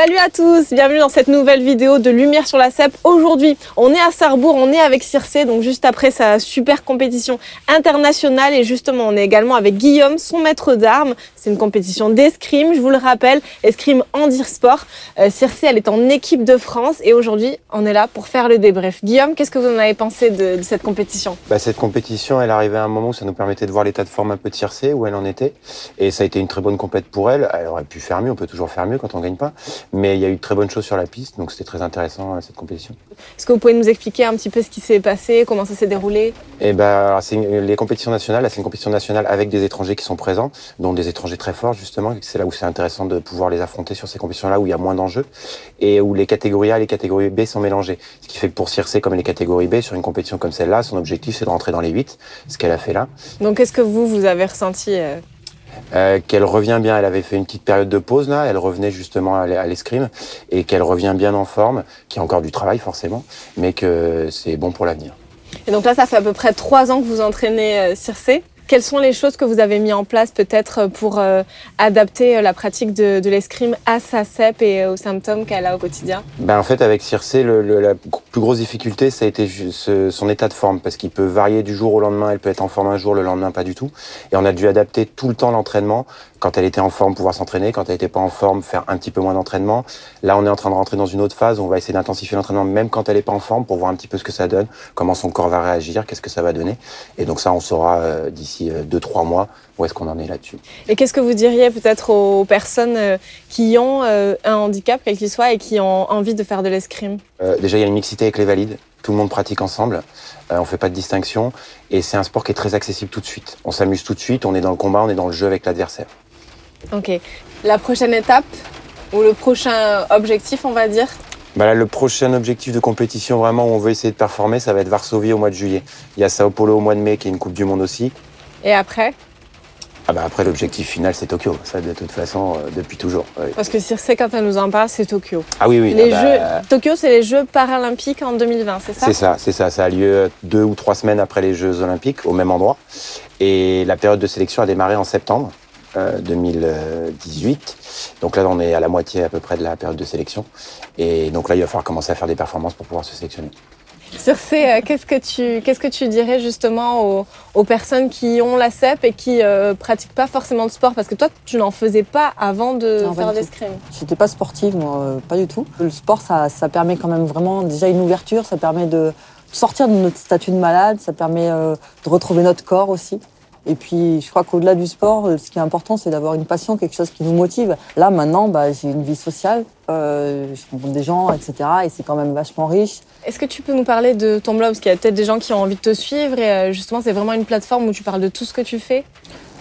Salut à tous, bienvenue dans cette nouvelle vidéo de Lumière sur la Cèpe. Aujourd'hui, on est à Sarrebourg, on est avec Circé, donc juste après sa super compétition internationale. Et justement, on est également avec Guillaume, son maître d'armes. C'est une compétition d'escrime, je vous le rappelle, escrime handisport. Circé, elle est en équipe de France et aujourd'hui, on est là pour faire le débrief. Guillaume, qu'est-ce que vous en avez pensé de cette compétition? Cette compétition, elle arrivait à un moment où ça nous permettait de voir l'état de forme un peu de Circé, où elle en était. Et ça a été une très bonne compète pour elle. Elle aurait pu faire mieux, on peut toujours faire mieux quand on gagne pas. Mais il y a eu de très bonnes choses sur la piste, donc c'était très intéressant cette compétition. Est-ce que vous pouvez nous expliquer un petit peu ce qui s'est passé, comment ça s'est déroulé? Les compétitions nationales, c'est une compétition nationale avec des étrangers qui sont présents, dont des étrangers très forts justement. C'est là où c'est intéressant de pouvoir les affronter sur ces compétitions-là où il y a moins d'enjeux et où les catégories A et les catégories B sont mélangées. Ce qui fait que pour Circé, comme les catégories B, sur une compétition comme celle-là, son objectif c'est de rentrer dans les 8, ce qu'elle a fait là. Donc qu'est-ce que vous avez ressenti qu'elle revient bien, elle avait fait une petite période de pause là, elle revenait justement à l'escrime et qu'elle revient bien en forme, qu'il y a encore du travail forcément, mais que c'est bon pour l'avenir. Et donc là, ça fait à peu près 3 ans que vous entraînez Circé. Quelles sont les choses que vous avez mis en place peut-être pour adapter la pratique de l'escrime à sa cèpe et aux symptômes qu'elle a au quotidien? En fait, avec Circé, la plus grosse difficulté, ça a été son état de forme, parce qu'il peut varier du jour au lendemain. Elle peut être en forme un jour, le lendemain pas du tout. Et on a dû adapter tout le temps l'entraînement. Quand elle était en forme, pouvoir s'entraîner. Quand elle n'était pas en forme, faire un petit peu moins d'entraînement. Là, on est en train de rentrer dans une autre phase. On va essayer d'intensifier l'entraînement, même quand elle n'est pas en forme, pour voir un petit peu ce que ça donne, comment son corps va réagir, qu'est-ce que ça va donner. Et donc ça, on saura d'ici 2-3 mois où est-ce qu'on en est là-dessus. Et qu'est-ce que vous diriez peut-être aux personnes qui ont un handicap, quel qu'il soit, et qui ont envie de faire de l'escrime? Déjà, il y a une mixité avec les valides. Tout le monde pratique ensemble, on ne fait pas de distinction et c'est un sport qui est très accessible tout de suite. On s'amuse tout de suite, on est dans le combat, on est dans le jeu avec l'adversaire. Ok. La prochaine étape ou le prochain objectif, on va dire? Le prochain objectif de compétition vraiment où on veut essayer de performer, ça va être Varsovie au mois de juillet. Il y a Sao Paulo au mois de mai qui est une Coupe du Monde aussi. Et après? Après, l'objectif final, c'est Tokyo. Ça, de toute façon, depuis toujours. Oui. Parce que Circé, quand elle nous en parle, c'est Tokyo. Ah oui. Tokyo, c'est les Jeux paralympiques en 2020, c'est ça? C'est ça. Ça a lieu 2 ou 3 semaines après les Jeux olympiques, au même endroit. Et la période de sélection a démarré en septembre 2018. Donc là, on est à la moitié à peu près de la période de sélection. Et donc là, il va falloir commencer à faire des performances pour pouvoir se sélectionner. Circé, qu'est-ce que tu dirais justement aux personnes qui ont la cèpe et qui pratiquent pas forcément de sport? Parce que toi, tu n'en faisais pas avant de faire l'escrime. J'étais pas sportive, moi, pas du tout. Le sport, ça permet quand même vraiment déjà une ouverture, ça permet de sortir de notre statut de malade, ça permet de retrouver notre corps aussi. Et puis, je crois qu'au-delà du sport, ce qui est important, c'est d'avoir une passion, quelque chose qui nous motive. Là, maintenant, j'ai une vie sociale, je rencontre des gens, etc. Et c'est quand même vachement riche. Est-ce que tu peux nous parler de ton blog? Parce qu'il y a peut-être des gens qui ont envie de te suivre et justement, c'est vraiment une plateforme où tu parles de tout ce que tu fais.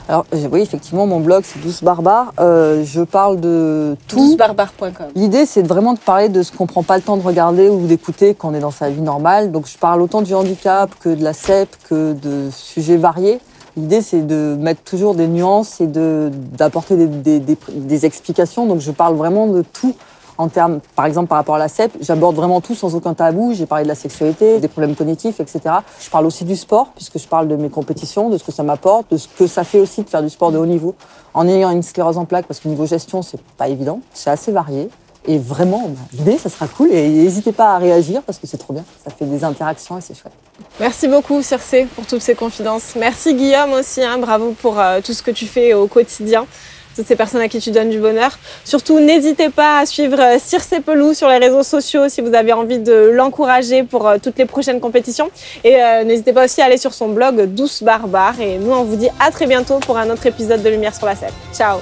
Alors, oui, effectivement, mon blog, c'est Douce Barbare. Je parle de tout. Doucebarbare.com. L'idée, c'est vraiment de parler de ce qu'on prend pas le temps de regarder ou d'écouter quand on est dans sa vie normale. Donc, je parle autant du handicap que de la cèpe, que de sujets variés. L'idée, c'est de mettre toujours des nuances et d'apporter des explications. Donc, je parle vraiment de tout en termes, par exemple, par rapport à la cèpe. J'aborde vraiment tout sans aucun tabou. J'ai parlé de la sexualité, des problèmes cognitifs, etc. Je parle aussi du sport, puisque je parle de mes compétitions, de ce que ça m'apporte, de ce que ça fait aussi de faire du sport de haut niveau. En ayant une sclérose en plaques, parce que niveau gestion, c'est pas évident. C'est assez varié. Et vraiment, l'idée, ça sera cool. Et n'hésitez pas à réagir, parce que c'est trop bien. Ça fait des interactions et c'est chouette. Merci beaucoup, Circé, pour toutes ces confidences. Merci, Guillaume, aussi. Bravo pour tout ce que tu fais au quotidien. Toutes ces personnes à qui tu donnes du bonheur. Surtout, n'hésitez pas à suivre Circé Pelou sur les réseaux sociaux si vous avez envie de l'encourager pour toutes les prochaines compétitions. Et n'hésitez pas aussi à aller sur son blog Douce Barbare. Et nous, on vous dit à très bientôt pour un autre épisode de Lumière sur la Cèpe. Ciao!